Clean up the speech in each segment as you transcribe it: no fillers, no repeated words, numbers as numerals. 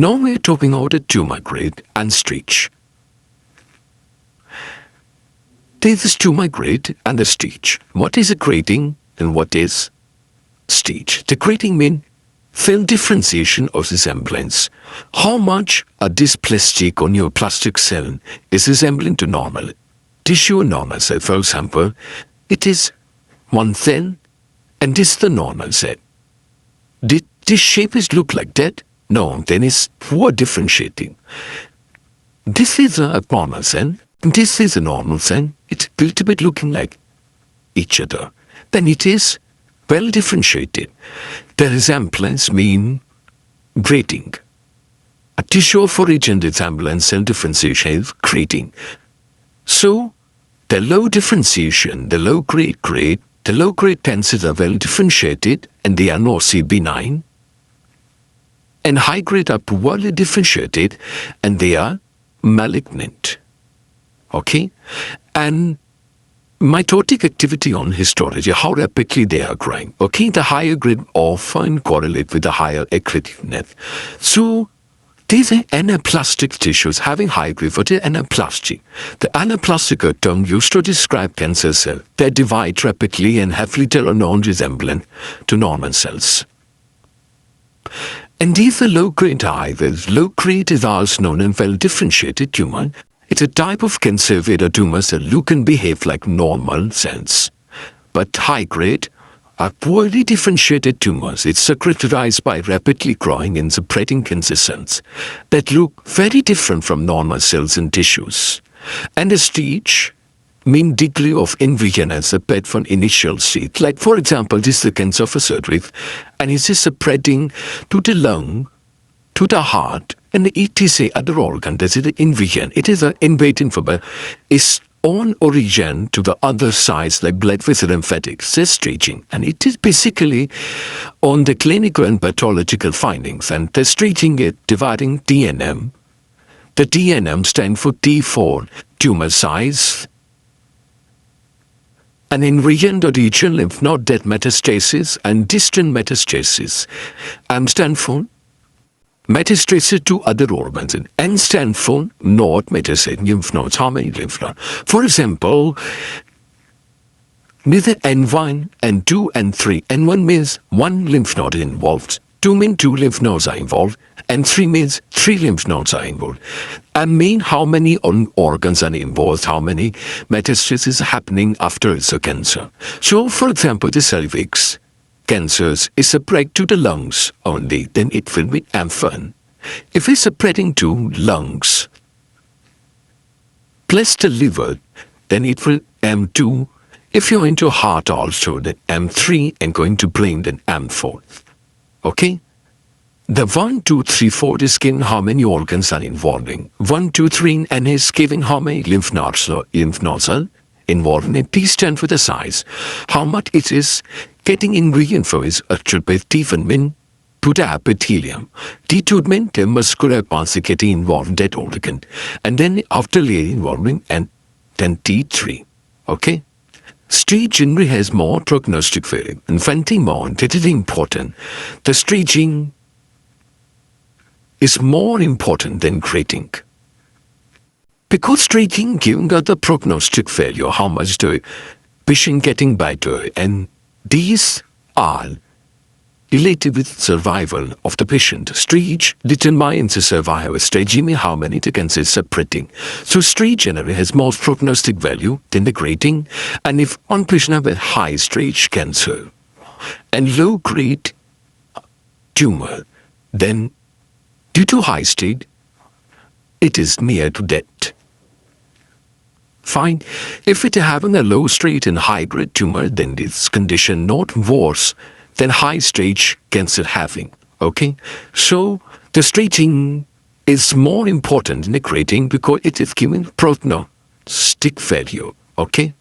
Now we're talking about the tumor grade and stage. There is tumor grade and the stage. What is a grading and what is stage? The grading means film differentiation of the semblance. How much a dysplastic or neoplastic cell is resembling to normal tissue or normal cell. For example, it is one cell and this is the normal cell. Did this shape look like that? No, then it's poor differentiating. This is a normal cell, this is a normal cell. It's a little bit looking like each other. Then it is well differentiated. The resemblance mean grading. A tissue of origin resemblance cell differentiation is grading. So the low differentiation, the low grade, the low grade tensors are well differentiated and they are mostly benign. And high grade are poorly differentiated and they are malignant. Okay? And mitotic activity on histology, how rapidly they are growing. Okay? The higher grade often correlate with the higher aggressiveness. So these are anaplastic tissues having high grade for the anaplastic. The anaplastic are term used to describe cancer cells that divide rapidly and have little or no resemblance to normal cells. And these are low-grade high-grade. Low-grade is also known as well-differentiated tumor. It's a type of cancer where the tumor cells look and behave like normal cells. But high-grade are poorly differentiated tumors. It's characterized by rapidly growing and spreading cancer cells that look very different from normal cells and tissues. And the stage mean degree of invasion as apart from initial stage. Like for example, this is the cancer of a surgery and it is spreading to the lung, to the heart, and the etc. other organ. That is the invasion. It is an invading from its own origin to the other sides like blood vessel lymphatics, the staging. And it is basically on the clinical and pathological findings. And the staging is dividing TNM. The TNM stands for T for tumor size, and in region the region lymph node that metastasis and distant metastasis. M stand for metastasis to other organs. And N stand for node metastasis lymph nodes. How many lymph nodes? For example, neither N1, N2, N3. N1 means one lymph node involved. 2 means 2 lymph nodes are involved. And 3 means 3 lymph nodes are involved. And mean how many organs are involved, how many metastases happening after it's a cancer. So, for example, the cervix cancers is spread to the lungs only, then it will be M1. If it's spreading to lungs plus the liver, then it will M2. If you're into heart also, then M3, and going to brain, then M4. Okay? The 1, 2, 3, 4 is giving how many organs are involving. 1, 2, 3 and is giving how many lymph nodes are involved. And T stand for the size. How much it is getting ingredient for is attribute T1 mean to the epithelium. T2 mean the muscular parts getting involved in that organ. And then after layer involving and then T3. Okay? Stage generally has more prognostic value. And finding more, that is important. The staging is more important than grading. Because staging giving us the prognostic value, how much the patient getting better, and these are related with survival of the patient. Stage determines the survival. Staging means how many the cancer is separating. So stage generally has more prognostic value than the grading. And if one patient has a high stage cancer and low grade tumor, then due to high stage, it is near to death. Fine. If it is having a low stage and high grade tumor, then this condition not worse than high stage cancer having. Okay? So the staging is more important in the grading because it is giving prognostic value. Okay?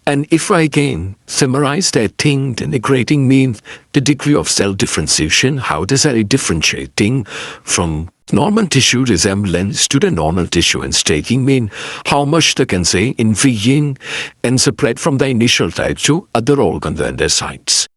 And if I again summarize that thing, then the grading means the degree of cell differentiation, how does that differentiating from normal tissue resemblance to the normal tissue, and staging mean how much the cancer invading and spread from the initial type to other organs and their sites.